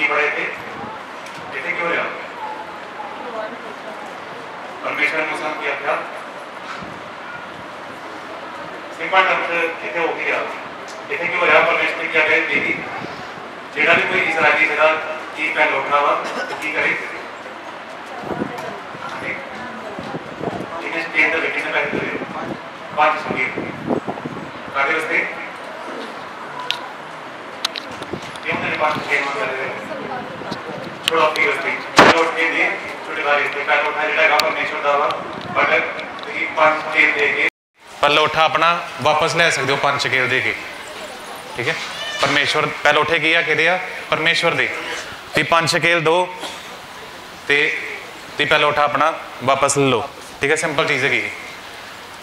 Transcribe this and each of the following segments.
पढ़े थे, इतने क्यों रहा? परमेश्वर ने मूसा किया क्या? सिंपल टर्म्स कितने हो गया? इतने क्यों रहा? परमेश्वर ने क्या कहे देगी? जेड़ा भी कोई इसराइली जरा की पहल उठा हुआ तो की करे? इन्हें केंद्र लेकिन ने पहले तो 5 संगीत काटे उसने क्यों ने 5 संगीत में करे? छोड़ो अपनी वस्ती छोड़ के दे छोटे बारे में पहले उठा जेड़ा परमेश्वर दावा बट ये 5 संगीत देके पहले उठा अपना वापस ले सकते हो 5 शकेल दे के, ठीक है। परमेश्वर पहले उठे किया कि दिया परमेश्वर दे ती 5 शकेल दो ते पहले उठा अपना वापस ले लो, ठीक है। सिंपल चीज़ है।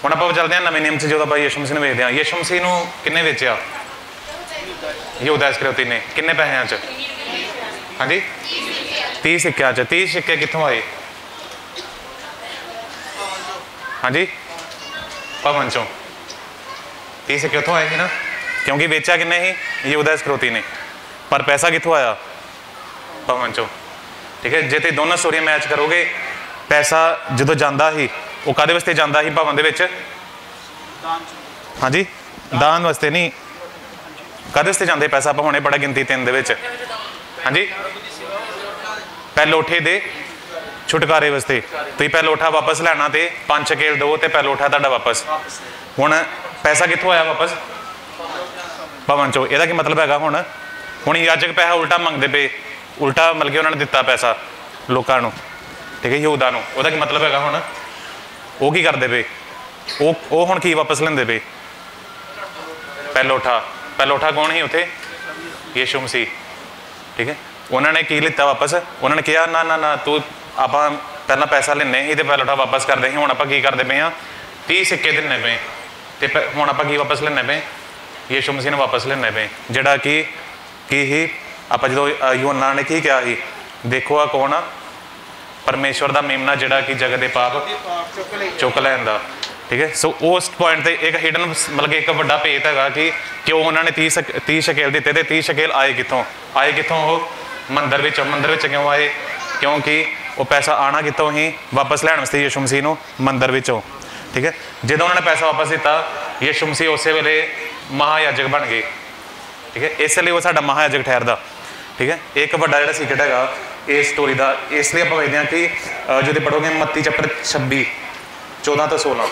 हम आप चलते हैं नवे नियम से जो आप यीशु मसीह वेखते हैं। यीशु मसीह को किन्ने बेचा? यहूदा इस्करियोती ने। किन्ने पैसों च? हाँ जी 30 सिक्किया च। 30 सिक्के कितों आए? हाँ जी भवन चों 30 सिक्के उतों आए ही ना, क्योंकि बेचा किन्ने ही? यहूदा इस्करियोती ने। पर पैसा कितों आया? भवन चों, ठीक है। जे ते दोनों स्टोरियां मैच करोगे, पैसा जो जाता ही वो कादे वास्ते जाता ही? भवन दे विच। हाँ जी दान वास्ते नहीं, कादे वास्ते जाते पैसा? आप हुणे पढ़ा गिनती 3 दे विच। हाँ जी पहलोठे दे छुटकारे वास्ते। तुसीं पहलोठा वापस लैना तो 5 शकेल दो तो पहलोठा तुहाडा वापस। हुण पैसा कित्थों आया वापस? भवन चो। यदा की मतलब है हुण याजक पैसा उल्टा मंगते पे, उल्टा मतलब कि उन्होंने दिता पैसा लोगों को, ठीक है यहूदा नूं। उहदा की मतलब है हुण वो की करते पे? वो हुण की वापस लेंदे पे? पहलोठा। पहलोठा कौन ही उत्थे? यीशु मसीह, ठीक है। उन्होंने की लिता वापस? उन्होंने कहा ना ना ना तू आप पहला पैसा लेने ही तो पहलोठा वापस करते ही, हुण आपां की करते पे? 30 सिक्के देने पे तो हुण आपां की वापस लेने पे? यीशु मसीह ने वापस लेने पे। जिहड़ा कि ही आप जो यूहन्ना ने की कहा ही, देखो आ कौन आ? परमेश्वर का मेमना जिहड़ा कि जगत के पाप चुक लैंदा, ठीक है। सो उस पॉइंट पर एक हिडन मतलब कि एक बड़ा भेत है कि क्यों उन्होंने 30 शकेल दिते तो 30 शकेल आए कितों? आए कितों? वो मंदिर विच। मंदिर विच क्यों आए? क्योंकि वो पैसा आना कितों ही? वापस लैण वास्ते यीशु मसीह नूं मंदिर विचों, ठीक है। जो उन्होंने पैसा वापस दिता, यीशु मसीह उस वेले महायाजक बन गए, ठीक है। इसलिए वो साडा महायाजक ठहरदा, ठीक है। एक बड़ा जिहड़ा सीक्रेट हैगा इस स्टोरी का, इसलिए आप देखते हैं कि जो पढ़ोगे मत्ती चैप्टर 26 14 तो 16।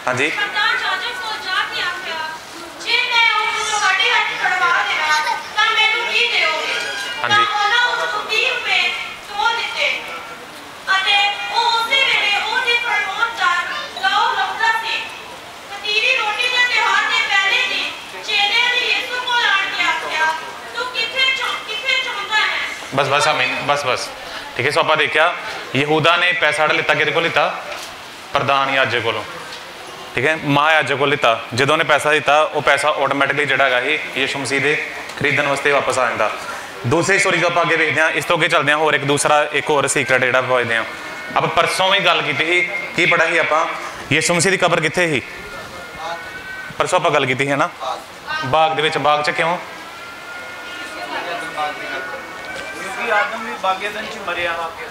हाँ जी हाँ जी बस बस आमीन बस बस, ठीक है। सो आप देखा यहूदा ने पैसा लिता कि लिता? प्रधान याजक को, ठीक है, महायाजक को लिता। जो ने पैसा दिता वो पैसा ऑटोमैटिकली जोड़ा है यीशु मसीह के खरीदण वास्ते वापस आ जाता। दूसरी स्टोरी जो आप अगे देखते हैं, इस तो अगे चलते हैं होर एक होर सीक्रेट जोड़ा पहुँचते हैं। आप परसों भी गल की पढ़ा ही आप यीशु मसीह की कबर कित्थे ही? परसों आप गल की है ना, बाग दे विच। बाग च क्यों?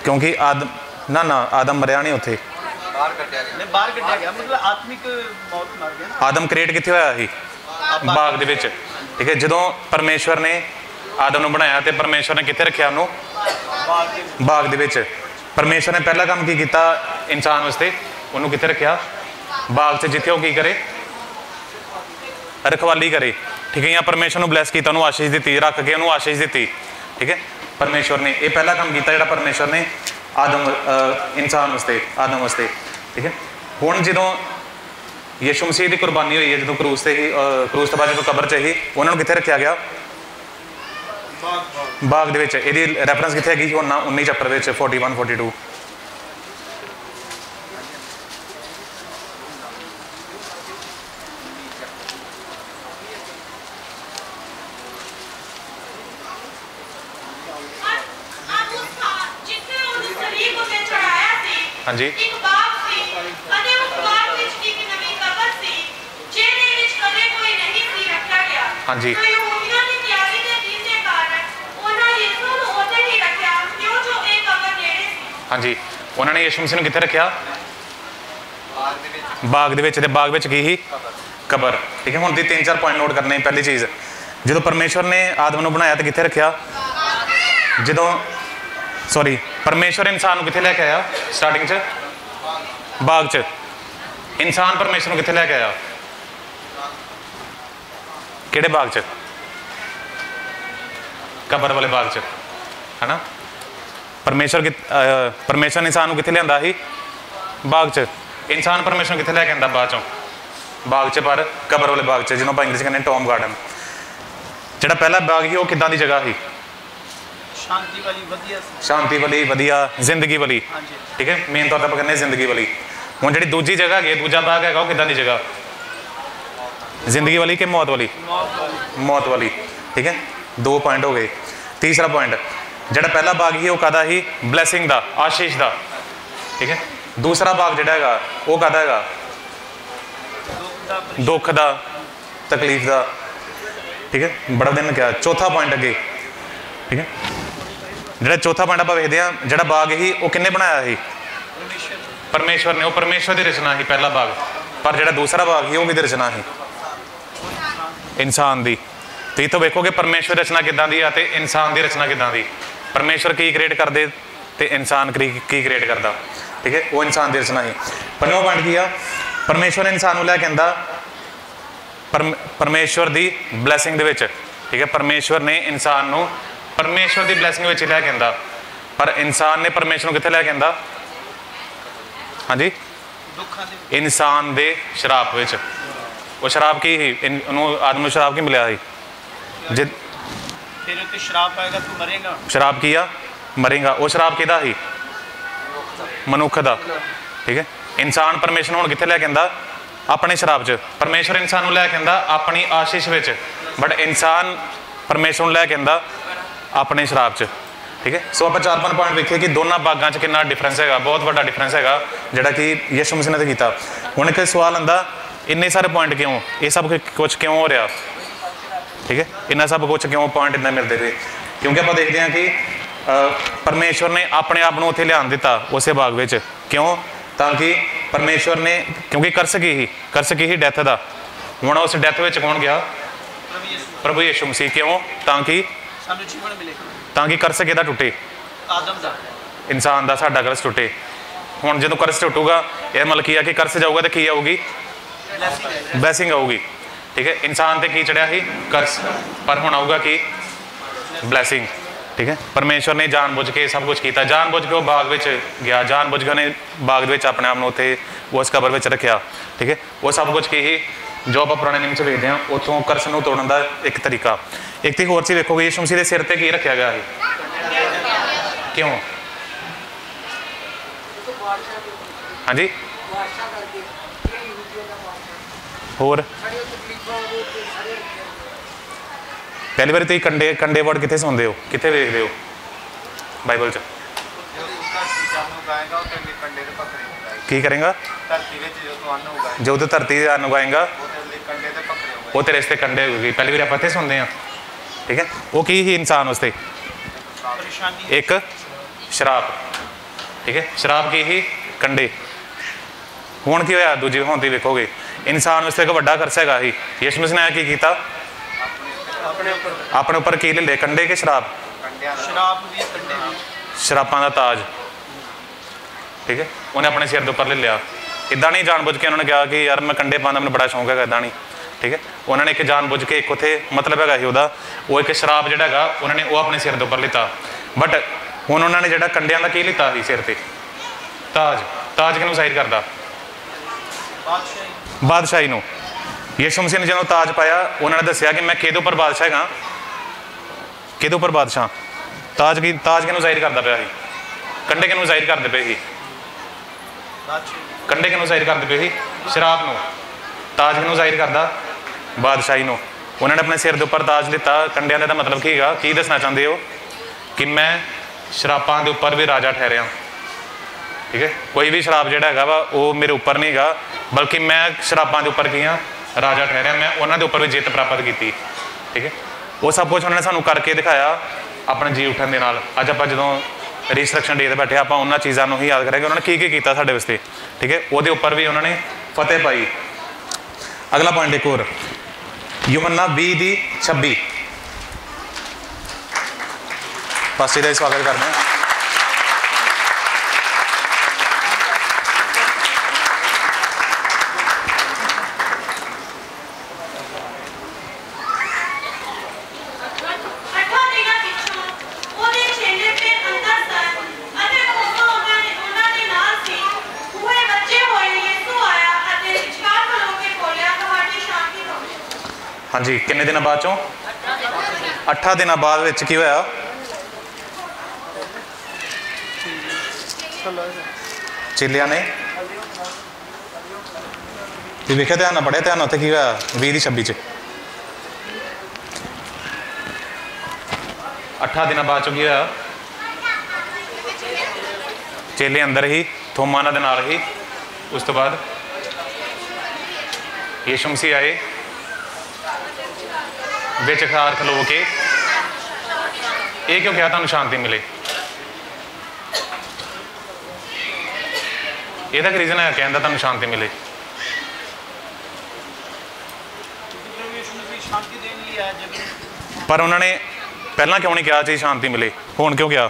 क्योंकि आदम ना ना आदम मरिया नहीं उत्थे, आदम क्रिएट कित्थे होया ही? बाग दे विच, ठीक है। जो परमेश्वर ने आदम नूं बनाया तो परमेश्वर ने कित्थे रखिया उन्होंने? बाग दे विच। परमेश्वर ने पहला काम की किया इंसान वास्ते? उन्होंने कित्थे रखिया? बाग च, जिथे वो की करे? रखवाली करे, ठीक है। या परमेश्वर ने ब्लैस किया, उन्होंने आशीष दी, रख के उन्होंने आशीष दी, ठीक है। परमेश्वर ने यह पहला काम किया जो परमेश्वर ने आदम इंसान वास्ते आदम वास्ते, ठीक है। हुण जो यीशु मसीह की कुर्बानी हुई है, जो क्रूस से ही क्रूस तो बाद जो कबर च ही, उन्होंने कित्थे रखा गया? बाग दे विच। इहदी रैफरेंस कित्थे हैगी? यूहन्ना 19 चैप्टर विच 41 42। हाँ जी ਇੱਕ ਬਾਗ ਸੀ ਅਤੇ ਉਸ ਬਾਗ ਵਿੱਚ ਇੱਕ ਨਵੀਂ ਕਬਰ ਸੀ ਜਿਹਦੇ ਵਿੱਚ ਕਦੇ ਕੋਈ ਨਹੀਂ ਸੀ ਰੱਖਿਆ ਗਿਆ। हाँ जी ਤੇ ਯਹੂਦੀਆਂ ਦੀ ਤਿਆਰੀ ਦੇ ਦਿਨ ਦੇ ਕਾਰਨ ਉਹਨਾਂ ਯਿਸੂ ਨੂੰ ਉੱਥੇ ਹੀ ਰੱਖਿਆ ਕਿਉਂ ਜੋ ਇਹ ਕਬਰ ਨੇੜੇ ਸੀ। हाँ जी उन्होंने यीशु मसीह ਨੂੰ ਕਿੱਥੇ ਰੱਖਿਆ? ਬਾਗ ਦੇ ਵਿੱਚ। ਤੇ ਬਾਗ ਵਿੱਚ ਕੀ ਸੀ? ਕਬਰ। ਠੀਕ ਹੈ, ਹੁਣ ਦੀ 3-4 ਪੁਆਇੰਟ ਨੋਟ ਕਰਨੇ। ਪਹਿਲੀ ਚੀਜ਼, ਜਦੋਂ ਪਰਮੇਸ਼ਵਰ ਨੇ ਆਦਮ ਨੂੰ ਬਣਾਇਆ ਤਾਂ ਕਿੱਥੇ ਰੱਖਿਆ? ਪਰਮੇਸ਼ਵਰ ਇਨਸਾਨ ਨੂੰ ਕਿੱਥੇ ਲੈ ਕੇ ਆਇਆ? ਸਟਾਰਟਿੰਗ 'ਚ ਬਾਗ 'ਚ। ਇਨਸਾਨ ਪਰਮੇਸ਼ਵਰ ਨੂੰ ਕਿੱਥੇ ਲੈ ਕੇ ਆਇਆ? ਕਿਹੜੇ ਬਾਗ 'ਚ? ਕਬਰ ਵਾਲੇ ਬਾਗ 'ਚ, ਹੈ ਨਾ। ਪਰਮੇਸ਼ਵਰ ਨੇ ਇਨਸਾਨ ਨੂੰ ਕਿੱਥੇ ਲਿਆਂਦਾ ਸੀ? ਬਾਗ 'ਚ। ਇਨਸਾਨ ਪਰਮੇਸ਼ਵਰ ਨੂੰ ਕਿੱਥੇ ਲੈ ਕੇ ਆਂਦਾ? ਬਾਅਦ 'ਚੋਂ ਬਾਗ 'ਚ, ਪਰ ਕਬਰ ਵਾਲੇ ਬਾਗ 'ਚ, ਜਿਹਨੂੰ ਆਪਾਂ ਇੰਗਲਿਸ਼ ਕਹਿੰਦੇ ਟੌਮ ਗਾਰਡਨ। ਜਿਹੜਾ ਪਹਿਲਾ ਬਾਗ ਸੀ ਉਹ ਕਿੱਦਾਂ ਦੀ ਜਗ੍ਹਾ ਸੀ? ਸ਼ਾਂਤੀ ਵਾਲੀ, ਵਧੀਆ ਸ਼ਾਂਤੀ ਵਾਲੀ, ਵਧੀਆ, ਜ਼ਿੰਦਗੀ ਵਾਲੀ। ਠੀਕ ਹੈ, ਮੇਨ ਤੌਰ 'ਤੇ ਆਪਾਂ ਕਹਿੰਦੇ ਜ਼ਿੰਦਗੀ ਵਾਲੀ। ਹੁਣ ਜਿਹੜੀ ਦੂਜੀ ਜਗ੍ਹਾ ਹੈਗੀ, ਦੂਜਾ ਬਾਗ ਹੈਗਾ, ਉਹ ਕਿੱਦਾਂ ਦੀ ਜਗ੍ਹਾ? ਜ਼ਿੰਦਗੀ ਵਾਲੀ ਕਿ ਮੌਤ ਵਾਲੀ? ਮੌਤ ਵਾਲੀ। ਠੀਕ ਹੈ, 2 ਪੁਆਇੰਟ ਹੋ ਗਏ। ਤੀਸਰਾ ਪੁਆਇੰਟ, ਜਿਹੜਾ ਪਹਿਲਾ ਬਾਗ ਸੀ ਉਹ ਕਾਹਦਾ ਸੀ? ਬਲੈਸਿੰਗ ਦਾ, ਆਸ਼ੀਸ਼ ਦਾ। ਠੀਕ ਹੈ, ਦੂਸਰਾ ਬਾਗ ਜਿਹੜਾ ਹੈਗਾ ਉਹ ਕਾਹਦਾ ਹੈਗਾ? ਦੁੱਖ ਦਾ, ਤਕਲੀਫ ਦਾ। ਠੀਕ ਹੈ, ਬੜਾ ਦਿਨ ਕਿਹਾ। ਚੌਥਾ ਪੁਆਇੰਟ ਅੱਗੇ, ਠੀਕ ਹੈ, ਜਿਹੜਾ ਚੌਥਾ ਪੁਆਇੰਟ ਆਪਾਂ ਵੇਖਦੇ ਹਾਂ, ਜਿਹੜਾ ਬਾਗ ਸੀ ਉਹ ਕਿਹਨੇ ਬਣਾਇਆ ਸੀ? ਪਰਮੇਸ਼ਵਰ ਨੇ। ਉਹ ਪਰਮੇਸ਼ਵਰ ਦੀ ਰਚਨਾ ਸੀ ਪਹਿਲਾ ਬਾਗ। ਪਰ ਜਿਹੜਾ ਦੂਸਰਾ ਬਾਗ ਸੀ ਉਹ ਕਿਹਦੀ ਰਚਨਾ ਸੀ? ਇਨਸਾਨ ਦੀ। ਤੇ ਇੱਥੋਂ ਵੇਖੋਗੇ ਪਰਮੇਸ਼ਵਰ ਦੀ ਰਚਨਾ ਕਿੱਦਾਂ ਦੀ ਆ ਤੇ ਇਨਸਾਨ ਦੀ ਰਚਨਾ ਕਿੱਦਾਂ ਦੀ। ਪਰਮੇਸ਼ਵਰ ਕੀ ਕ੍ਰੀਏਟ ਕਰਦੇ ਤੇ ਇਨਸਾਨ ਕੀ ਕ੍ਰੀਏਟ ਕਰਦਾ। ਠੀਕ ਹੈ, ਉਹ ਇਨਸਾਨ ਦੀ ਰਚਨਾ ਸੀ। ਪੰਜਵਾਂ ਪੁਆਇੰਟ ਕੀ ਆ? ਪਰਮੇਸ਼ਵਰ ਨੇ ਇਨਸਾਨ ਨੂੰ ਲੈ ਕੇ ਆਂਦਾ ਪਰਮੇਸ਼ਵਰ ਦੀ ਬਲੈਸਿੰਗ ਦੇ ਵਿੱਚ। ਠੀਕ ਹੈ, ਪਰਮੇਸ਼ਵਰ ਨੇ ਇਨਸਾਨ ਨੂੰ ਪਰਮੇਸ਼ਵਰ ਦੀ ਬਲੈਸਿੰਗ ਵਿੱਚ ਲੈ ਕੇ ਆਂਦਾ। ਪਰ ਇਨਸਾਨ ਨੇ ਪਰਮੇਸ਼ਵਰ ਨੂੰ ਕਿੱਥੇ ਲੈ ਕੇ ਆਂਦਾ? ਹਾਂਜੀ, ਇਨਸਾਨ ਦੇ ਸ਼ਰਾਪ ਵਿੱਚ। ਉਹ ਸ਼ਰਾਪ ਕੀ ਸੀ? ਉਹਨੂੰ ਆਦਮ ਨੂੰ ਸ਼ਰਾਪ ਕੀ ਮਿਲਿਆ ਸੀ? ਤੇਰੇ ਉੱਤੇ ਸ਼ਰਾਪ ਆਏਗਾ, ਤੂੰ ਮਰੇਗਾ। ਸ਼ਰਾਪ ਕੀ ਆ? ਮਰੇਗਾ। ਉਹ ਸ਼ਰਾਪ ਕਿਹਦਾ ਸੀ? ਮਨੁੱਖ ਦਾ। ਠੀਕ ਹੈ, ਇਨਸਾਨ ਪਰਮੇਸ਼ਵਰ ਨੂੰ ਹੁਣ ਕਿੱਥੇ ਲੈ ਕੇ ਆਂਦਾ? ਆਪਣੇ ਸ਼ਰਾਪ 'ਚ। ਪਰਮੇਸ਼ਵਰ ਇਨਸਾਨ ਨੂੰ ਲੈ ਕੇ ਆਂਦਾ ਆਪਣੀ ਆਸ਼ੀਸ਼ ਵਿੱਚ, ਬਟ ਇਨਸਾਨ ਪਰਮੇਸ਼ਵਰ ਨੂੰ ਲੈ ਕੇ ਆਂਦਾ ਆਪਣੇ ਸ਼ਰਾਪ 'ਚ। ਠੀਕ ਹੈ, ਸੋ ਆਪਾਂ 4-5 ਪੁਆਇੰਟ ਵੇਖੇ ਕਿ ਦੋਨਾਂ ਬਾਗਾਂ 'ਚ ਕਿੰਨਾ ਡਿਫਰੈਂਸ ਹੈਗਾ। ਬਹੁਤ ਵੱਡਾ ਡਿਫਰੈਂਸ ਹੈਗਾ ਜਿਹੜਾ ਕਿ ਯਿਸੂ ਮਸੀਹ ਨੇ ਕੀਤਾ। ਹੁਣ ਇੱਕ ਸਵਾਲ ਆਉਂਦਾ, ਇੰਨੇ ਸਾਰੇ ਪੁਆਇੰਟ ਕਿਉਂ? ਇਹ ਸਭ ਕੁਝ ਕਿਉਂ ਹੋ ਰਿਹਾ? ਠੀਕ ਹੈ, ਇੰਨਾ ਸਭ ਕੁਝ ਕਿਉਂ ਪੁਆਇੰਟ ਇੰਨਾ ਮਿਲਦੇ ਪਏ? ਕਿਉਂਕਿ ਆਪਾਂ ਦੇਖਦੇ ਹਾਂ ਕਿ ਪਰਮੇਸ਼ਵਰ ਨੇ ਆਪਣੇ ਆਪ ਨੂੰ ਉੱਥੇ ਲਿਆਣ ਦਿੱਤਾ ਉਸੇ ਬਾਗ ਵਿੱਚ। ਕਿਉਂ? ਤਾਂ ਕਿ ਪਰਮੇਸ਼ਵਰ ਨੇ, ਕਿਉਂਕਿ ਕਰਸ ਕੀ ਸੀ? ਡੈਥ ਦਾ। ਹੁਣ ਉਸ ਡੈਥ ਵਿੱਚ ਕੌਣ ਗਿਆ? ਪ੍ਰਭੂ ਯਿਸੂ ਮਸੀਹ। ਕਿਉਂ? ਤਾਂ ਕਿ ਸਾਨੂੰ ਜੀਵਨ ਮਿਲੇ, ਤਾਂ ਕਿ ਕਰਸ ਕਿਹਦਾ ਟੁੱਟੇ? ਆਦਮ ਦਾ, ਇਨਸਾਨ ਦਾ, ਸਾਡਾ ਕਰਸ ਟੁੱਟੇ। ਹੁਣ ਜਦੋਂ ਕਰਸ ਟੁੱਟੂਗਾ, ਇਹ ਮਤਲਬ ਕੀ ਆ ਕਿ ਕਰਸ ਜਾਊਗਾ ਤਾਂ ਕੀ ਆਊਗੀ? ਬਲੈਸਿੰਗ ਆਊਗੀ। ਠੀਕ ਹੈ, ਇਨਸਾਨ ਤੇ ਕੀ ਚੜਿਆ ਸੀ? ਕਰਸ। ਪਰ ਹੁਣ ਆਊਗਾ ਕੀ? ਬਲੈਸਿੰਗ। ਠੀਕ ਹੈ, ਪਰਮੇਸ਼ਵਰ ਨੇ ਜਾਣ-ਬੁੱਝ ਕੇ ਸਭ ਕੁਝ ਕੀਤਾ। ਜਾਣ-ਬੁੱਝ ਕੇ ਉਹ ਬਾਗ ਵਿੱਚ ਗਿਆ, ਜਾਣ-ਬੁੱਝ ਕੇ ਉਹਨੇ ਬਾਗ ਦੇ ਵਿੱਚ ਆਪਣੇ ਆਪ ਨੂੰ ਉੱਥੇ ਉਸ ਕਬਰ ਵਿੱਚ ਰੱਖਿਆ। ਠੀਕ ਹੈ, ਉਹ ਸਭ ਕੁਝ ਕੀ ਸੀ ਜੋ ਆਪਾਂ ਪੁਰਾਣੇ ਨਿਯਮ 'ਚ ਵੇਖਦੇ ਹਾਂ। ਉੱਥੋਂ ਕਰਸ ਨੂੰ ਤੋੜਨ ਦਾ ਇੱਕ ਤਰੀਕਾ। ਇੱਕ ਤੇ ਹੋਰ ਚੀਜ਼ ਵੇਖੋਗੇ, ਯਿਸੂ ਮਸੀਹ ਦੇ ਸਿਰ ਤੇ ਕੀ ਰੱਖਿਆ ਗਿਆ ਸੀ? ਕਿਉਂ? ਹਾਂਜੀ, ਹੋਰ ਪਹਿਲੀ ਵਾਰੀ ਤੁਸੀਂ ਕੰਡੇ ਵਰਡ ਕਿੱਥੇ ਸੁਣਦੇ ਹੋ? ਕਿੱਥੇ ਵੇਖਦੇ ਹੋ ਬਾਈਬਲ 'ਚ? ਕੀ ਕਰੇਗਾ? ਜੋ ਤੂੰ ਧਰਤੀ ਦੇ ਅੰਨ ਉਗਾਏਗਾ ਉਹ ਤੇਰੇ ਵਾਸਤੇ ਕੰਡੇ ਹੋਊਗੀ। ਪਹਿਲੀ ਵਾਰੀ ਆਪਾਂ ਇੱਥੇ ਸੁਣਦੇ ਹਾਂ। ਠੀਕ ਹੈ, ਉਹ ਕੀ ਸੀ ਇਨਸਾਨ ਵਾਸਤੇ? ਇੱਕ ਸ਼ਰਾਪ। ਠੀਕ ਹੈ, ਸ਼ਰਾਪ ਕੀ ਸੀ? ਕੰਡੇ। ਹੁਣ ਕੀ ਹੋਇਆ? ਦੂਜੀ ਹੁਣ ਤੁਸੀਂ ਵੇਖੋਗੇ ਇਨਸਾਨ ਵਾਸਤੇ ਇੱਕ ਵੱਡਾ ਕਰਸ ਹੈਗਾ ਸੀ। ਯਿਸੂ ਮਸੀਹ ਨੇ ਕੀ ਕੀਤਾ? ਆਪਣੇ ਉੱਪਰ ਕੀ ਲੈ ਲਏ? ਕੰਡੇ ਕਿ ਸ਼ਰਾਪ? ਸ਼ਰਾਪਾਂ ਦਾ ਤਾਜ। ਠੀਕ ਹੈ, ਉਹਨੇ ਆਪਣੇ ਸਿਰ ਦੇ ਉੱਪਰ ਲੈ ਲਿਆ। ਇੱਦਾਂ ਨਹੀਂ ਜਾਣ ਬੁੱਝ ਕੇ ਉਹਨਾਂ ਨੇ ਕਿਹਾ ਕਿ ਯਾਰ ਮੈਂ ਕੰਡੇ ਪਾਉਣ ਦਾ ਮੈਨੂੰ ਬੜਾ ਸ਼ੌਂਕ ਹੈਗਾ, ਇੱਦਾਂ ਨਹੀਂ। ਠੀਕ ਹੈ, ਉਹਨਾਂ ਨੇ ਇੱਕ ਜਾਣ ਬੁੱਝ ਕੇ ਇੱਕ ਉੱਥੇ ਮਤਲਬ ਹੈਗਾ ਸੀ ਉਹਦਾ, ਉਹ ਇੱਕ ਸ਼ਰਾਪ ਜਿਹੜਾ ਹੈਗਾ ਉਹਨਾਂ ਨੇ ਉਹ ਆਪਣੇ ਸਿਰ ਦੇ ਉੱਪਰ ਲਿੱਤਾ। ਬਟ ਹੁਣ ਉਹਨਾਂ ਨੇ ਜਿਹੜਾ ਕੰਡਿਆਂ ਦਾ ਕੀ ਲਿੱਤਾ ਸੀ ਸਿਰ ਤੇ? ਤਾਜ। ਤਾਜ ਕਿਹਨੂੰ ਜ਼ਾਹਿਰ ਕਰਦਾ? ਬਾਦਸ਼ਾਹੀ ਨੂੰ। ਯਿਸੂ ਮਸੀਹ ਨੇ ਜਦੋਂ ਤਾਜ ਪਾਇਆ, ਉਹਨਾਂ ਨੇ ਦੱਸਿਆ ਕਿ ਮੈਂ ਕਿਹਦੇ ਉੱਪਰ ਬਾਦਸ਼ਾਹ ਹੈਗਾ? ਕਿਹਦੇ ਉੱਪਰ ਬਾਦਸ਼ਾਹ? ਤਾਜ ਕਿਹਨੂੰ ਜ਼ਾਹਿਰ ਕਰਦਾ ਪਿਆ ਸੀ? ਕੰਡੇ ਕਿਹਨੂੰ ਜ਼ਾਹਿਰ ਕਰਦੇ ਪਏ ਸੀ? ਕੰਡੇ ਕਿਹਨੂੰ ਜ਼ਾਹਿਰ ਕਰਦੇ ਪਏ ਸੀ? ਸ਼ਰਾਪ ਨੂੰ। ਤਾਜ ਕਿਹਨੂੰ ਜ਼ਾਹਿਰ ਕਰਦਾ? ਬਾਦਸ਼ਾਹੀ ਨੂੰ। ਉਹਨਾਂ ਨੇ ਆਪਣੇ ਸਿਰ ਦੇ ਉੱਪਰ ਤਾਜ ਲਿੱਤਾ। ਕੰਡਿਆਂ ਦਾ ਮਤਲਬ ਕੀ ਹੈਗਾ? ਕੀ ਦੱਸਣਾ ਚਾਹੁੰਦੇ ਹੋ? ਕਿ ਮੈਂ ਸ਼ਰਾਪਾਂ ਦੇ ਉੱਪਰ ਵੀ ਰਾਜਾ ਠਹਿਰਿਆ। ठीक है। कोई भी शराब जिहड़ा हैगा वा वो मेरे उपर नहीं हैगा, बल्कि मैं शराबां दे उपर की हाँ राजा ठहरिया, मैं उन्हां दे उपर भी जित प्राप्त की। ठीक है। वो सब कुछ उन्होंने सानू करके दिखाया अपने जी उठन दे नाल। अज आपां जदों रिस्ट्रक्शन डे ते बैठे आपां उन्हां चीज़ां नूं ही याद करेंगे उन्होंने की कीता साडे वास्ते। ठीक है। वो उपर भी उन्होंने फतेह पाई। अगला पॉइंट एक होर, यूहन्ना 20:26 पास्टर का स्वागत करना है। हाँ जी, किन्ने दिन बाद चों 8 दिन बाद विच की होया, चेलियां ने वेख्या, ध्यान ना पढ़िया, ध्यान उत्थे की होया 20:26 8 दिन बाद चों की होया, चेले अंदर ही थोमा दे नाल ही। उस तो बाद यीशु मसीह आए, विच खार खलो के ये क्यों क्या तुहानूं शांति मिले। ਇਹਦਾ रीजन है कहने का तुहानूं शांति मिले। पर उन्होंने पहला क्यों नहीं कहा चीज शांति मिले, हुण क्यों कहा?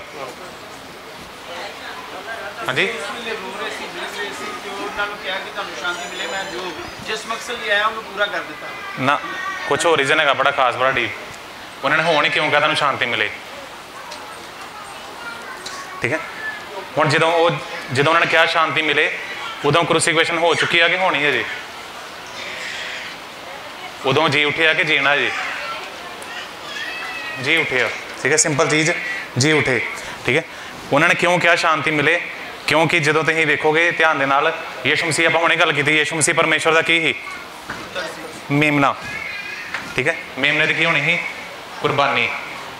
हाँ जी, ना कुछ और रीजन है बड़ा खास, बड़ा डीप। उन्होंने होने ही क्यों कहा तुहानूं शांति मिले। ठीक है। हुण जो उन्होंने कहा शांति मिले, उदों क्रूसीफिक्शन हो चुकी है कि होनी है जी? उदों जी उठे कि जीना जी? जी उठे। ठीक है, सिंपल चीज़, जी उठे। ठीक है। उन्होंने क्यों कहा शांति मिले? क्योंकि जो तुम देखोगे ध्यान दे नाल, यीशु मसीह आपां हुणे गल कीती, यीशु मसीह परमेश्वर का की ही मेमना। ठीक है। मेमने की होनी ही कुर्बानी,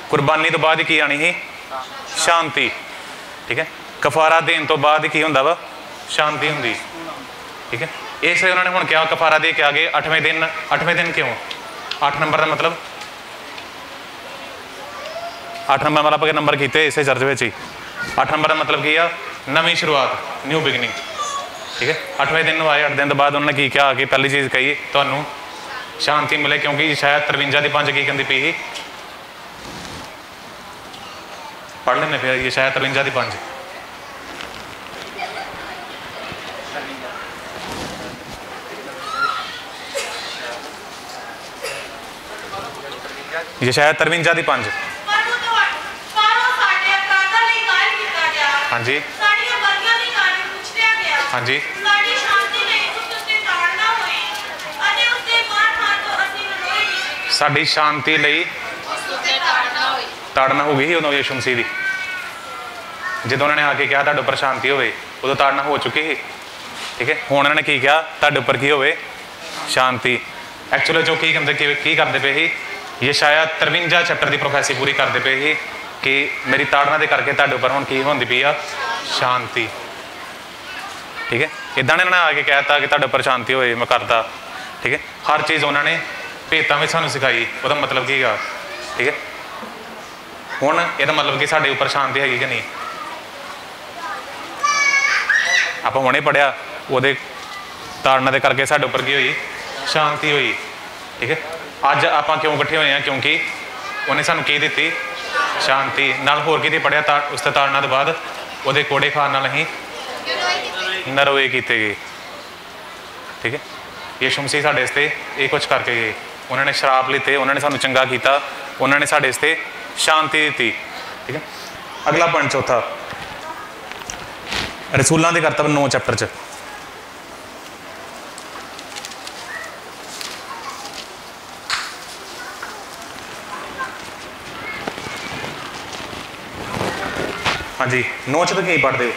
कुर्बानी तो बाद की आनी ही शांति। ठीक है। कफारा देने तो बाद की हुंदा वा शांति हुंदी। ठीक है। इसलिए उन्होंने हुण क्या कफारा दे के आ गए 8वें दिन। 8वें दिन क्यों? 8 नंबर का मतलब 8 नंबर मतलब के नंबर किए इसे चर्च में ही। 8 नंबर का मतलब की आ नवी शुरुआत, न्यू बिगनिंग। ठीक है। 8वें दिन आए, 8 दिन बाद उन्होंने की कहा कि पहली चीज़ कही तुहानूं शांति मिले, क्योंकि शायद 53:5 की कहती पी ही, पढ़ लेने फिर ये शायद 53:5 ये शायद 53:5। हाँ जी, हाँ जी, साड़ी शांति लई ताड़ना हो गई उदों यीशु मसीह दी। जो उन्होंने आके कहा तुहाडे उपर शांति होवे, उदों ताड़ना हो चुकी थी। ठीक है। हुण उन्होंने की कहा तुहाडे उपर की होवे शांति। एक्चुअली जो की करते पे ही, ये शायद 53 चैप्टर की प्रोफैसी पूरी करते पे ही कि मेरी ताड़ना दे करके तुहाडे उपर हुण की होंदी पई आ शांति। ठीक है। इदां ने उन्होंने आके कहता कि तुहाडे उपर शांति होए, मैं करता। ठीक है। हर चीज़ उन्होंने भेतां में सानूं सिखाई, वह मतलब की गा। ठीक है। हुण इहदा मतलब कि साडे उपर शांति हैगी कि नहीं? आपां हुणे पढ़िया उहदे ताड़ना दे करके साडे उपर की होई शांति होई। ठीक है। अज आपां क्यों इकट्ठे होए हैं? क्योंकि उन्हें सानूं की दित्ती शांति। नाल होर की पढ़िया उस ताड़ना के बाद उहदे कोड़े खाण नाल ही नरोए कीते गए। ठीक है। यीशु मसीह साडे वास्ते ये कुछ करके गए। उन्होंने शराब लीते, उन्होंने सानूं चंगा कीता, उन्होंने साडे वास्ते शांति दी। ठीक है। अगला पॉइंट चौथा, रसूलां दे करतब 9 चैप्टर च। हाँ जी, 9 च तो की पढ़ते हो?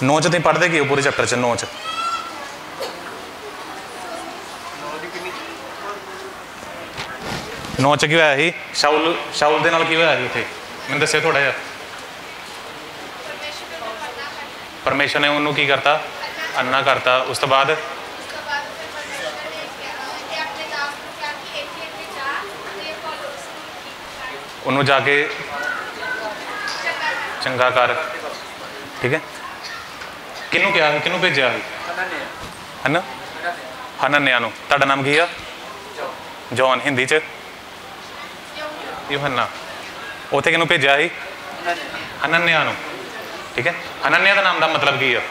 9 च तुम पढ़ते कि पूरे चैप्टर च? 9 च 9 च की होया ही? शाउल दे नाल की होया ही उत्थे? मैनूं दस्सिओ थोड़ा जिहा। परमेश्वर ने उन्होंने की करता, अन्ना करता। उस तो बाद उन्होंने जाके चंगा कर, ठीक है। किनू क्या, किनू भेजा है ना, हनन्याह नूं। तुहाडा नाम की आ? जॉन। हिंदी च यूहन्ना। उत्थे किनू भेजा ही? हनन्याह नूं, ठीक है। हनन्याह का नाम का मतलब की है?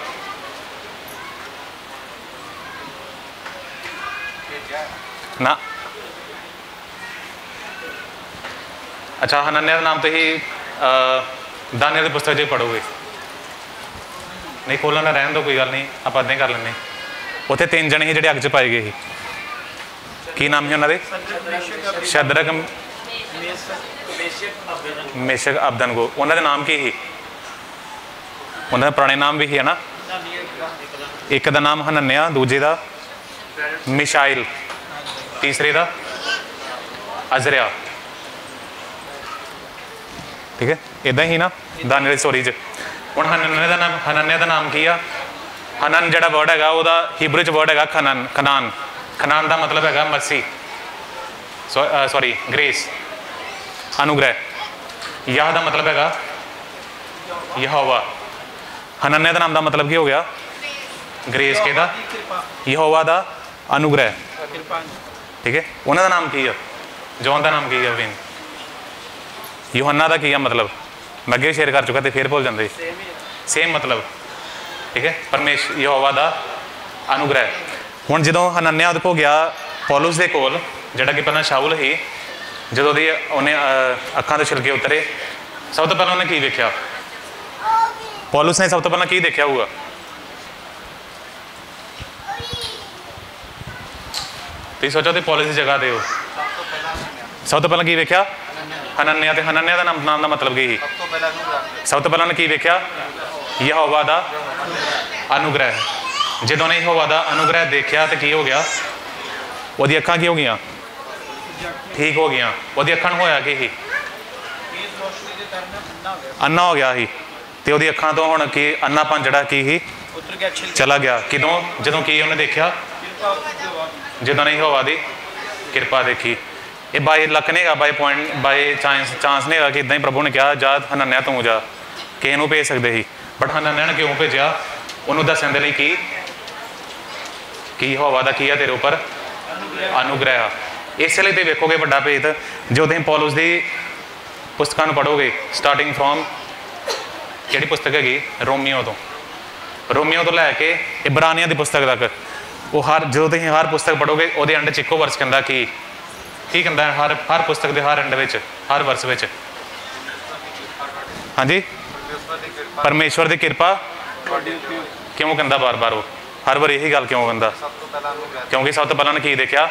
ना, अच्छा हनन्याह का नाम तो ही दानियल की पुस्तक जो पढ़ोगे, नहीं खोलना रहन दो, कोई गल नहीं, आप अद्दे कर लें। उत्थे 3 जने ही जिहड़े अग च पाए गए ही, की नाम है उन्होंने? Shadrach, Meshach, Abednego. उन्होंने नाम की ही? उन्होंने पुराने नाम भी है ना। एक का नाम हनन्याह, दूजे का मिशाइल, तीसरे का अजरिया, ठीक है। इदा ही ना दानियल दी स्टोरी च। हुण हनन्याह का नाम की आ? हनन जिहड़ा वर्ड हैगा उहदा हिब्रू च वर्ड हैगा खनन, खनान। खनान का मतलब हैगा मर्सी, सॉरी ग्रेस, अनुग्रह। याह का मतलब हैगा यहोवा। हनन्याह का नाम का मतलब की हो गया? ग्रेस के दा, यहोवा का अनुग्रह, ठीक है। उन्होंने नाम की है? जॉन का नाम की है? विन। यूहन्ना का की है मतलब? मैं अगे शेयर कर चुका तो फिर भूल जाते। सेम मतलब, ठीक है। परमेश्वर यहोवा का अनुग्रह। हुण जदों हनन्याह हो गया पौलुस के कोल, जिहड़ा कि पहला शाउल ही, जदों दी उन्हें अखां तो छिलके उतरे, सब तो पहले उन्हें की देखा? पौलुस ने सब तो पहला की देखा होगा? तुसीं सोचो तो पौलुस की जगह दे हो, सब तो पहला की देखा? हनन्याह। ते हनन्याह का नाम का मतलब की? सब तो पहला उन्हें की देखा? यहोवा का अनुग्रह। जदों ने यहोवा का अनुग्रह देखा तो की हो गया? वो अखां की हो गई? ठीक हो गई। वो अखां होया कि ही? अन्ना हो गया ही। तो वो अखां तो हुण की अन्नापन जिहड़ा की ही चला गया। किदों? जदों की उन्हें देखा? जदों ने यहोवा की किरपा देखी। ये बाय लक नहीं है, बाय पॉइंट, बाय चांस नहीं है कि इदा ही प्रभु ने कहा जा हनन्याह तू जा, कि इनू भेज सकते ही। बट हनन्याह ने क्यों भेजा? उन्होंने दसन दे लई कि यहोवा दा की है तेरे उपर अनुग्रह। इसलिए तो वेखोगे बड़ा भेद, जो तुम पौलुस की पुस्तकों पढ़ोगे, स्टार्टिंग फ्रॉम कि पुस्तक हैगी रोमियो तो लैके इब्रानिया की पुस्तक तक, वो हर जो तुम हर पुस्तक पढ़ोगे वो एंड च इको वर्स कहता कि कहता है हर पुस्तक के हर एंड में, हर वर्स में, हाँ जी, परमेश्वर की कृपा क्यों कहता बार बार? वो हर बार यही गल क्यों कहता? क्योंकि सब तो पहले उन्हें की देखा?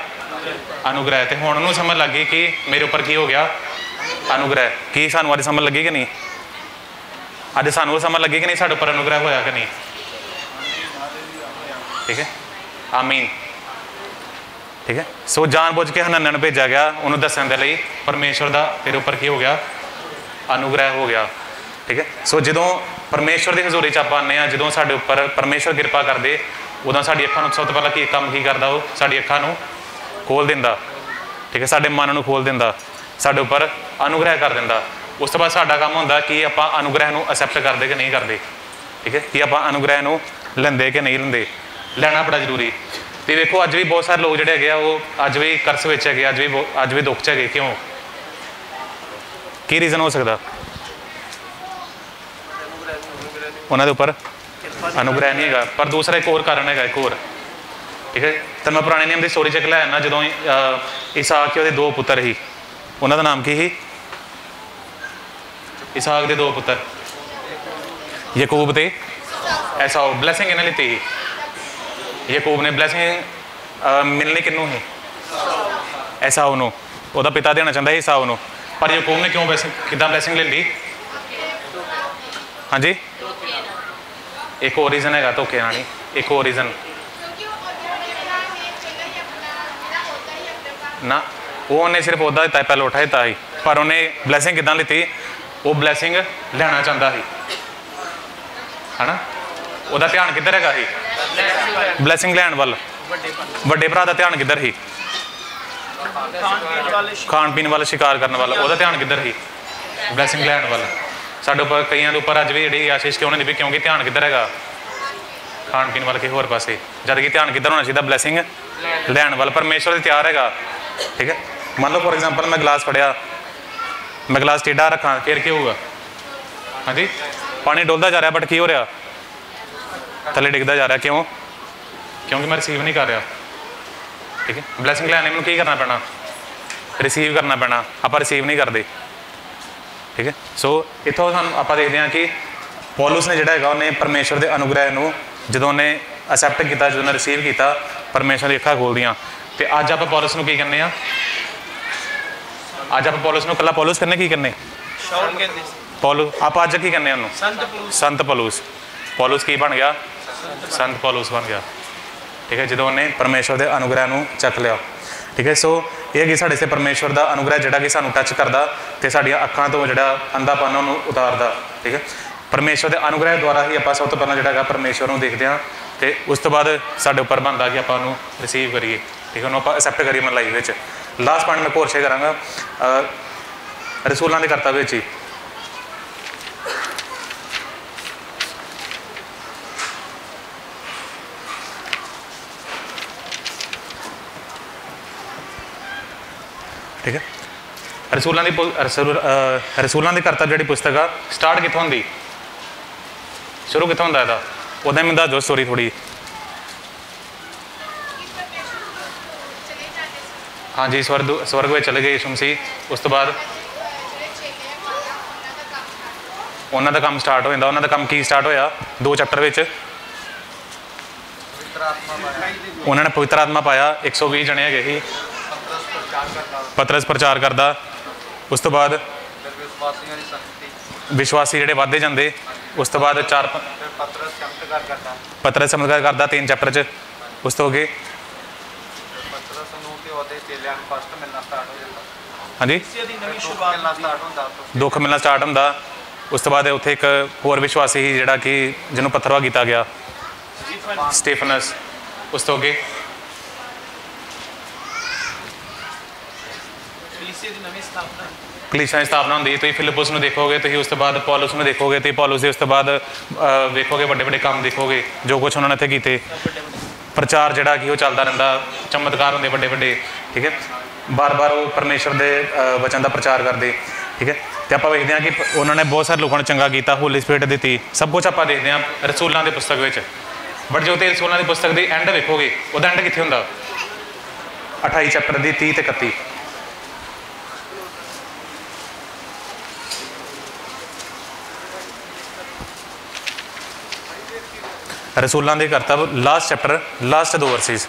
अनुग्रह। तो हुण उन्होंने समझ लग गई कि मेरे उपर की हो गया? अनुग्रह। की सानू अज समझ लगी कि नहीं? अज सानू समझ लगी कि नहीं साडे उपर अनुग्रह होया कि नहीं? ठीक है, आमीन, ठीक है। सो जान बुझ के हनन्याह नूं भेजा गया उन्होंने दसन दे लई परमेश्वर का तेरे उपर की हो गया? अनुग्रह हो गया, ठीक है। सो जो परमेश्वर की हजूरी च आप आने, जो साडे उपर परमेश्वर कृपा करते, उदों साडी अखां नूं सब तो पहला की काम की करदा? वो साडी अखां नूं खोल दिंदा, ठीक है, साडे मन नूं खोल दिंदा, साडे उपर अनुग्रह कर दिंदा। उस तो बाद साडा काम हुंदा कि आपां अनुग्रह नूं एक्सैप्ट करदे कि नहीं करदे, ठीक है, कि आपां अनुग्रह नूं लैंदे कि नहीं लैंदे। लैना बड़ा जरूरी। तो देखो अज भी बहुत सारे लोग जिहड़े हैगे वो अज भी कर्स विच हैगे, अज भी दुख च हैगे। क्यों? की रीजन हो सकता? उन्होंने उपर अनुग्रह नहीं है। पर दूसरा एक और कारण है, एक और, ठीक है। तो मैं पुराने नियम की स्टोरी च लै आना, जो इसहाक के 2 पुत्र ही, उन्होंने नाम की ही? इसहाक के 2 पुत्र याकूब ते एसाऊ। ब्लैसिंग इन्हें लीती ही? याकूब ने ब्लैसिंग मिलनी किनू ही? एसाऊ नूं। उहदा पिता देना चाहता है एसाऊ नूं, पर याकूब ने क्यों किदां ब्लैसिंग ले ली? हाँ जी, एक और रीजन है धोखे नाल, एक और रीजन ना, वो उन्हें सिर्फ उहदा दिता, पहले उठा दिता ही, पर उन्हें ब्लैसिंग किदां लीती? वो ब्लैसिंग लेना चाहता ही, है ना। ਉਹਦਾ ਧਿਆਨ ਕਿੱਧਰ ਹੈਗਾ ਸੀ? ਬਲੈਸਿੰਗ ਲੈਣ ਵੱਲ। ਵੱਡੇ ਭਰਾ ਦਾ ਧਿਆਨ ਕਿੱਧਰ ਸੀ? ਖਾਣ ਪੀਣ ਵੱਲ, ਸ਼ਿਕਾਰ ਕਰਨ ਵੱਲ। ਉਹਦਾ ਧਿਆਨ ਕਿੱਧਰ ਸੀ? ਬਲੈਸਿੰਗ ਲੈਣ ਵੱਲ। ਸਾਡੇ ਉੱਪਰ ਕਈਆਂ ਦੇ ਉੱਪਰ ਅੱਜ ਵੀ ਜਿਹੜੀ ਆਸ਼ੀਸ਼ ਕਿਉਂ ਨਹੀਂ ਦੀ, ਕਿਉਂਕਿ ਧਿਆਨ ਕਿੱਧਰ ਹੈਗਾ? ਖਾਣ ਪੀਣ ਵੱਲ ਕਿਸੇ ਹੋਰ ਪਾਸੇ। ਜਦ ਕਿ ਧਿਆਨ ਕਿੱਧਰ ਹੋਣਾ ਚਾਹੀਦਾ? ਬਲੈਸਿੰਗ ਲੈਣ ਵੱਲ। ਪਰਮੇਸ਼ਵਰ ਦੇ ਤਿਆਰ ਹੈਗਾ, ਠੀਕ ਹੈ। ਮੰਨ ਲਓ ਫੋਰ ਐਗਜ਼ਾਮਪਲ ਮੈਂ ਗਲਾਸ ਫੜਿਆ, ਮੈਂ ਗਲਾਸ ਟੇਢਾ ਰੱਖਾਂ, ਫਿਰ ਕੀ ਹੋਊਗਾ? ਹਾਂਜੀ, ਪਾਣੀ ਡੁੱਲਦਾ ਜਾ ਰਿਹਾ, ਬਟ ਕੀ ਹੋ ਰਿਹਾ? ਥੱਲੇ ਡਿੱਗਦਾ ਜਾ ਰਿਹਾ। ਕਿਉਂ? ਕਿਉਂਕਿ ਮੈਂ ਰਿਸੀਵ ਨਹੀਂ ਕਰ ਰਿਹਾ, ਠੀਕ ਹੈ। ਬਲੈਸਿੰਗ ਲੈਣ ਲਈ ਮੈਨੂੰ ਕੀ ਕਰਨਾ ਪੈਣਾ? ਰਿਸੀਵ ਕਰਨਾ ਪੈਣਾ। ਆਪਾਂ ਰਿਸੀਵ ਨਹੀਂ ਕਰਦੇ, ਠੀਕ ਹੈ। ਸੋ ਇੱਥੋਂ ਸਾਨੂੰ ਆਪਾਂ ਦੇਖਦੇ ਹਾਂ ਕਿ ਪੌਲੁਸ ਨੇ ਜਿਹੜਾ ਹੈਗਾ ਉਹਨੇ ਪਰਮੇਸ਼ਵਰ ਦੇ ਅਨੁਗ੍ਰਹਿ ਨੂੰ ਜਦੋਂ ਉਹਨੇ ਅਸੈਪਟ ਕੀਤਾ, ਜਦੋਂ ਉਹਨੇ ਰਿਸੀਵ ਕੀਤਾ, ਪਰਮੇਸ਼ਵਰ ਦੀ ਅੱਖਾਂ ਖੋਲ੍ਹਦੀਆਂ। ਤੇ ਅੱਜ ਆਪਾਂ ਪੌਲੁਸ ਨੂੰ ਕੀ ਕਹਿੰਦੇ ਆ? ਅੱਜ ਆਪਾਂ ਪੌਲੁਸ ਨੂੰ ਇਕੱਲਾ ਪੌਲੁਸ ਕਹਿੰਦੇ, ਕੀ ਕਹਿੰਦੇ? ਪੌਲੁਸ। ਆਪਾਂ ਅੱਜ ਕੀ ਕਹਿੰਦੇ ਉਹਨੂੰ? ਸੰਤ ਪੌਲੁਸ। ਪੌਲੁਸ ਕੀ ਬਣ ਗਿਆ? ਸੰਤ ਪੌਲੁਸ ਬਣ ਗਿਆ, ਠੀਕ ਹੈ, ਜਦੋਂ ਉਹਨੇ ਪਰਮੇਸ਼ਵਰ ਦੇ ਅਨੁਗ੍ਰਹਿ ਨੂੰ ਚੱਕ ਲਿਆ, ਠੀਕ ਹੈ। ਸੋ ਇਹ ਕਿ ਸਾਡੇ ਸੇ ਪਰਮੇਸ਼ਵਰ ਦਾ ਅਨੁਗ੍ਰਹਿ ਜਿਹੜਾ ਕਿ ਸਾਨੂੰ ਟੱਚ ਕਰਦਾ ਤੇ ਸਾਡੀਆਂ ਅੱਖਾਂ ਤੋਂ ਜਿਹੜਾ ਅੰਧਾਪਨ ਉਹਨੂੰ ਉਤਾਰਦਾ, ਠੀਕ ਹੈ। ਪਰਮੇਸ਼ਵਰ ਦੇ ਅਨੁਗ੍ਰਹਿ ਦੁਆਰਾ ਹੀ ਆਪਾਂ ਸਭ ਤੋਂ ਪਹਿਲਾਂ ਜਿਹੜਾ ਹੈਗਾ ਪਰਮੇਸ਼ਵਰ ਨੂੰ ਦੇਖਦੇ ਹਾਂ, ਤੇ ਉਸ ਤੋਂ ਬਾਅਦ ਸਾਡੇ ਉੱਪਰ ਬਣਦਾ ਕਿ ਆਪਾਂ ਉਹਨੂੰ ਰਿਸੀਵ ਕਰੀਏ, ਠੀਕ ਹੈ, ਉਹਨੂੰ ਆਪਾਂ ਐਕਸੈਪਟ ਕਰੀਏ ਆਪਣੀ ਲਾਈਫ ਵਿੱਚ। ਲਾਸਟ ਪੁਆਇੰਟ ਮੈਂ ਹੋਰ ਸ਼ੇਅਰ ਕਰਾਂਗਾ ਰਸੂਲਾਂ ਦੇ ਕਰਤੱਵ ਵਿੱਚ ਹੀ। ਠੀਕ ਹੈ, ਰਸੂਲਾਂ ਦੀ ਕਰਤੱਵ ਜਿਹੜੀ ਪੁਸਤਕ ਆ ਸਟਾਰਟ ਕਿੱਥੋਂ ਹੁੰਦੀ? ਸ਼ੁਰੂ ਕਿੱਥੋਂ ਹੁੰਦਾ ਇਹਦਾ? ਉਹਦਾ ਮੈਨੂੰ ਦੱਸ ਦਿਓ ਸਟੋਰੀ ਥੋੜੀ। ਹਾਂਜੀ, ਸਵਰਗ ਵਿੱਚ ਚਲੇ ਗਏ ਯਿਸੂ ਮਸੀਹ। ਉਸ ਤੋਂ ਬਾਅਦ ਉਹਨਾਂ ਦਾ ਕੰਮ ਸਟਾਰਟ ਹੋ ਜਾਂਦਾ। ਉਹਨਾਂ ਦਾ ਕੰਮ ਕੀ ਸਟਾਰਟ ਹੋਇਆ? 2 ਚੈਪਟਰ ਵਿੱਚ ਉਹਨਾਂ ਨੇ ਪਵਿੱਤਰ ਆਤਮਾ ਪਾਇਆ। 120 ਜਣੇ ਹੈਗੇ ਸੀ। ਪਤਰਸ ਪ੍ਰਚਾਰ ਕਰਦਾ। ਉਸ ਤੋਂ ਬਾਅਦ ਵਿਸ਼ਵਾਸੀ ਜਿਹੜੇ ਵੱਧਦੇ ਜਾਂਦੇ। ਉਸ ਤੋਂ ਬਾਅਦ ਪਤਰਸ ਚਮਤਕਾਰ ਕਰਦਾ 3 ਚੈਪਟਰ 'ਚ। ਉਸ ਤੋਂ ਅੱਗੇ ਹਾਂਜੀ ਦੁੱਖ ਮਿਲਣਾ ਸਟਾਰਟ ਹੁੰਦਾ। ਉਸ ਤੋਂ ਬਾਅਦ ਉੱਥੇ ਇੱਕ ਹੋਰ ਵਿਸ਼ਵਾਸੀ ਸੀ ਜਿਹੜਾ ਕਿ ਜਿਹਨੂੰ ਪੱਥਰਵਾਹ ਕੀਤਾ ਗਿਆ, ਸਟੇਫਨਸ। ਉਸ ਤੋਂ ਅੱਗੇ ਕਲੀਸਿਆ ਦੀ ਸਥਾਪਨਾ ਹੁੰਦੀ। ਤੁਸੀਂ ਫਿਲਿਪੁਸ ਨੂੰ ਦੇਖੋਗੇ, ਤੁਸੀਂ ਉਸ ਤੋਂ ਬਾਅਦ ਪੌਲੁਸ ਨੂੰ ਦੇਖੋਗੇ, ਤੁਸੀਂ ਪੌਲੁਸ ਦੇ ਉਸ ਤੋਂ ਬਾਅਦ ਵੇਖੋਗੇ ਵੱਡੇ ਵੱਡੇ ਕੰਮ ਦੇਖੋਗੇ ਜੋ ਕੁਛ ਉਹਨਾਂ ਨੇ ਇੱਥੇ ਕੀਤੇ। ਪ੍ਰਚਾਰ ਜਿਹੜਾ ਕਿ ਉਹ ਚੱਲਦਾ ਰਹਿੰਦਾ, ਚਮਤਕਾਰ ਹੁੰਦੇ ਵੱਡੇ ਵੱਡੇ, ਠੀਕ ਹੈ। ਬਾਰ-ਬਾਰ ਉਹ ਪਰਮੇਸ਼ਵਰ ਦੇ ਵਚਨ ਦਾ ਪ੍ਰਚਾਰ ਕਰਦੇ, ਠੀਕ ਹੈ। ਅਤੇ ਆਪਾਂ ਵੇਖਦੇ ਹਾਂ ਕਿ ਉਹਨਾਂ ਨੇ ਬਹੁਤ ਸਾਰੇ ਲੋਕਾਂ ਨੂੰ ਚੰਗਾ ਕੀਤਾ, ਹੋਲੀ ਸਪਿਰਿਟ ਦਿੱਤੀ, ਸਭ ਕੁਛ ਆਪਾਂ ਦੇਖਦੇ ਹਾਂ ਰਸੂਲਾਂ ਦੀ ਪੁਸਤਕ ਵਿੱਚ। ਬਟ ਜੋ ਤੇ ਰਸੂਲਾਂ ਦੀ ਪੁਸਤਕ ਦੀ ਐਂਡ ਵੇਖੋਗੇ, ਉਹਦਾ ਐਂਡ ਕਿੱਥੇ ਹੁੰਦਾ? 28 ਚੈਪਟਰ ਦੀ 30 ਤੇ 31। ਰਸੂਲਾਂ ਦੇ ਕਰਤੱਵ ਲਾਸਟ ਚੈਪਟਰ, ਲਾਸਟ 2 ਵਰਸਿਸ।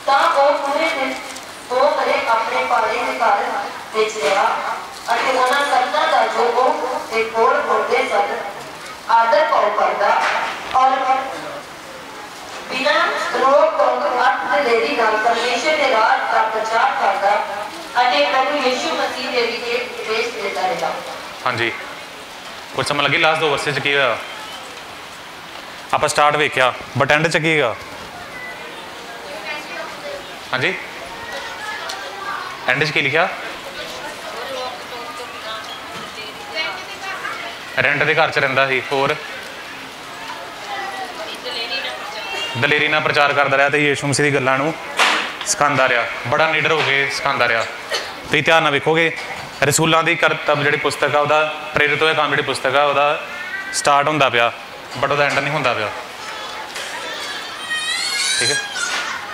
ਤਾਂ ਉਹ ਪੂਰੇ ਦਿਨ ਸੋ ਕਰੇ ਆਪਣੇ ਪਾਲੇ ਦੇ ਘਰ ਵਿੱਚ ਰਿਹਾ ਅਤੇ ਉਹਨਾਂ ਸਭਨਾਂ ਦਾ ਜੋ ਉਹ ਤੇ ਕੋਲ ਹੁੰਦੇ ਸਨ ਆਦਰ ਪਾਉ ਕਰਦਾ ਔਰ ਬਿਨਾਂ ਰੋਕ ਟੋਕ ਅੱਠ ਦਲੇਰੀ ਨਾਲ ਪਰਮੇਸ਼ਰ ਦੇ ਰਾਜ ਦਾ ਪ੍ਰਚਾਰ ਕਰਦਾ ਅਤੇ ਪ੍ਰਭੂ ਯਿਸੂ ਮਸੀਹ ਦੇ ਵਿਖੇ ਉਪਦੇਸ਼ ਦਿੰਦਾ ਰਿਹਾ। ਹਾਂਜੀ, ਕੁਝ ਸਮਝ ਲੱਗੀ ਲਾਸਟ 2 ਵਰਸਿਸ 'ਚ ਕੀ ਹੋਇਆ? ਆਪਾਂ ਸਟਾਰਟ ਵੇਖਿਆ, ਬਟ ਐਂਡ 'ਚ ਕੀ ਹੈਗਾ? ਹਾਂਜੀ, ਐਂਡ 'ਚ ਕੀ ਲਿਖਿਆ? ਰੈਂਟ ਦੇ ਘਰ 'ਚ ਰਹਿੰਦਾ ਸੀ। ਹੋਰ ਦਲੇਰੀ ਨਾਲ ਪ੍ਰਚਾਰ ਕਰਦਾ ਰਿਹਾ ਤੇ ਯਿਸੂ ਮਸੀਹ ਦੀ ਗੱਲਾਂ ਨੂੰ ਸਿਖਾਉਂਦਾ ਰਿਹਾ, ਬੜਾ ਨੀਡਰ ਹੋ ਕੇ ਸਿਖਾਉਂਦਾ ਰਿਹਾ। ਤੁਸੀਂ ਧਿਆਨ ਨਾਲ ਵੇਖੋਗੇ ਰਸੂਲਾਂ ਦੀ ਕਰਤੱਵ ਜਿਹੜੀ ਪੁਸਤਕ ਆ, ਉਹਦਾ ਪ੍ਰੇਰਿਤ ਹੋਇਆ ਕੰਮ ਜਿਹੜੀ ਪੁਸਤਕ ਆ, ਉਹਦਾ ਸਟਾਰਟ ਹੁੰਦਾ ਪਿਆ ਬਟ ਉਹਦਾ ਐਂਡ ਨਹੀਂ ਹੁੰਦਾ ਪਿਆ, ਠੀਕ ਹੈ।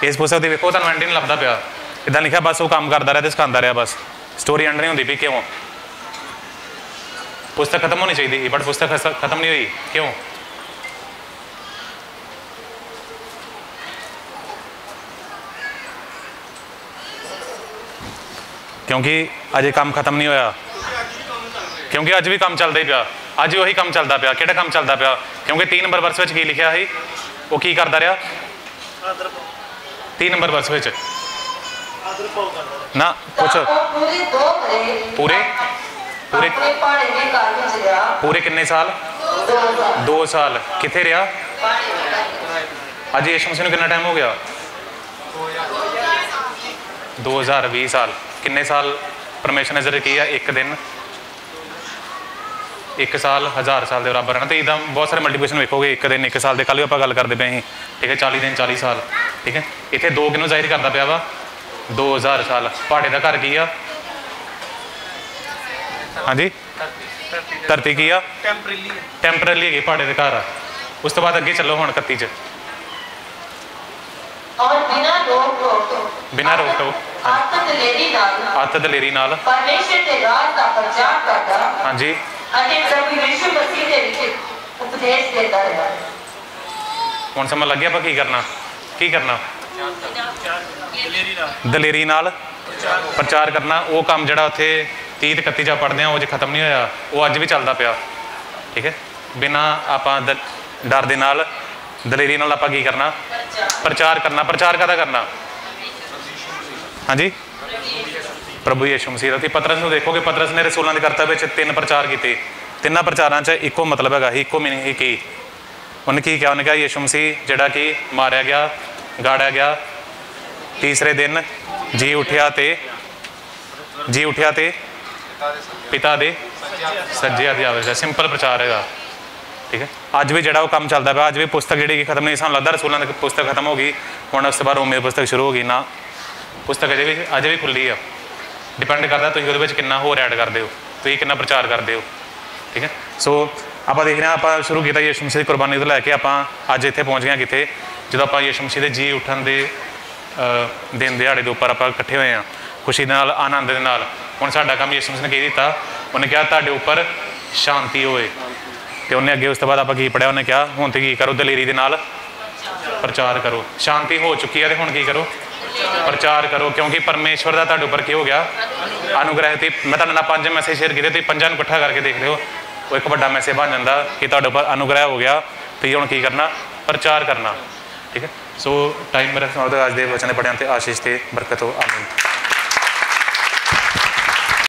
ਇਸ ਪੁਸਤਕ ਦੀ ਵੇਖੋ ਤੁਹਾਨੂੰ ਐਂਡ ਨਹੀਂ ਲੱਭਦਾ ਪਿਆ। ਇੱਦਾਂ ਲਿਖਿਆ ਬਸ ਉਹ ਕੰਮ ਕਰਦਾ ਰਿਹਾ ਤੇ ਸਿਖਾਉਂਦਾ ਰਿਹਾ, ਬਸ ਸਟੋਰੀ ਐਂਡ ਨਹੀਂ ਹੁੰਦੀ ਪਈ। ਕਿਉਂ? ਪੁਸਤਕ ਖਤਮ ਹੋਣੀ ਚਾਹੀਦੀ ਸੀ ਬਟ ਪੁਸਤਕ ਖਤਮ ਨਹੀਂ ਹੋਈ। ਕਿਉਂ? ਕਿਉਂਕਿ ਅਜੇ ਕੰਮ ਖਤਮ ਨਹੀਂ ਹੋਇਆ। ਕਿਉਂਕਿ ਅੱਜ ਵੀ ਕੰਮ ਚੱਲਦਾ ਹੀ ਪਿਆ, ਅੱਜ ਵੀ ਉਹੀ ਕੰਮ ਚੱਲਦਾ ਪਿਆ। ਕਿਹੜਾ ਕੰਮ ਚੱਲਦਾ ਪਿਆ? ਕਿਉਂਕਿ 3 ਨੰਬਰ ਵਰਸ ਵਿੱਚ ਕੀ ਲਿਖਿਆ ਸੀ? ਉਹ ਕੀ ਕਰਦਾ ਰਿਹਾ? 3 ਨੰਬਰ ਵਰਸ ਵਿੱਚ ਨਾ ਕੁਛ ਪੂਰੇ ਕਿੰਨੇ ਸਾਲ? 2 ਸਾਲ। ਕਿੱਥੇ ਰਿਹਾ? ਅੱਜ यीशु मसीह ਨੂੰ ਕਿੰਨਾ ਟਾਈਮ ਹੋ ਗਿਆ 2020 ਸਾਲ ਕਿੰਨੇ ਸਾਲ ਪਰਮੇਸ਼ਰ ਨੇ ਜ਼ਰਾ ਕੀ ਆ ਇੱਕ ਦਿਨ एक साल 1000 साल के बराबर है ना तो इदा बहुत सारे मल्टीप्लिकेशन वेखोगे एक दिन एक साल के कल भी आप गल करते पे ही ठीक है 40 दिन 40 साल ठीक है इतने दो किनों जाहिर करता पाया वा 2000 साल पहाड़े का घर की आ हाँ जी धरती की आ टैंपरली है पहाड़े के घर आ उस तो बाद अगे चलो हुण 31 च और बिना रोक टोक आत दलेरी नाल परमेश्वर के राज का प्रचार करता हाँ जी प्रभु यीशु मसीह के विच उपदेश देता है हुण समझ लग गया आपां की करना दलेरी नाल प्रचार करना वो काम जिहड़ा उत्थे 30 31 चा पढ़दे आ वो खत्म नहीं होया वो अज भी चलदा पिया ठीक है बिना आपां डर दे नाल दलेरी नाल आपां की करना प्रचार काहदा करना हाँ जी प्रभु यीशु मसीह दा। पतरस नूं देखोगे पतरस ने रसूलां दे करतब विच 3 प्रचार कीते तिन्नां प्रचारां च इक्को मतलब हैगा ही इक्को मीनिंग ही की उन्हें की क्या उन्हें कहा यीशु मसीह जिहड़ा कि मारिया गया गाड़िया गया तीसरे दिन जी उठिया ते पिता दे सज्जे हत्थ जावे सिंपल प्रचार हैगा ठीक है। अज भी जिहड़ा वो काम चलता पाया अज भी पुस्तक जी खत्म नहीं सानूं लगदा रसूलां दी पुस्तक खत्म हो गई हुण उस तो बाद रोमियो पुस्तक शुरू हो गई ना पुस्तक अजे भी खुली है डिपेंड करता तुसीं उहदे विच किन्ना होर ऐड करदे हो तुसीं किन्ना प्रचार करदे हो ठीक है। सो आपां देख रहे हैं आपां शुरू किया यीशु मसीह दी कुर्बानी तो लैके आपां अज इत्थे पहुँच गए कित्थे जदों आपां यीशु मसीह दे जी उठण दे दिन दिहाड़े के उपर आपां इकट्ठे होए हैं खुशी दे नाल आनंद दे नाल। हुण साडा काम यीशु मसीह ने कही दिता उन्हें कहा तुहाडे उपर शांति होए तो उन्हें अगे उस तो बाद आपां की पढ़िया उन्हें कहा हुण ते की करो दलेरी दे नाल प्रचार करो शांति हो चुकी है तो हुण की करो प्रचार करो क्योंकि परमेश्वर का तुहाडे उपर की हो गया अनुग्रह थी। मैं तुहाडे नाल 5 मैसेज शेयर किए तो 5 इकट्ठा करके देख लियो वो एक बड़ा मैसेज बन जाता कि तुहाडे उपर अनुग्रह हो गया तो हुण की करना प्रचार करना ठीक है। सो टाइम मेरा अज के वचन पढ़िया आशीष ते बरकत हो आमीन।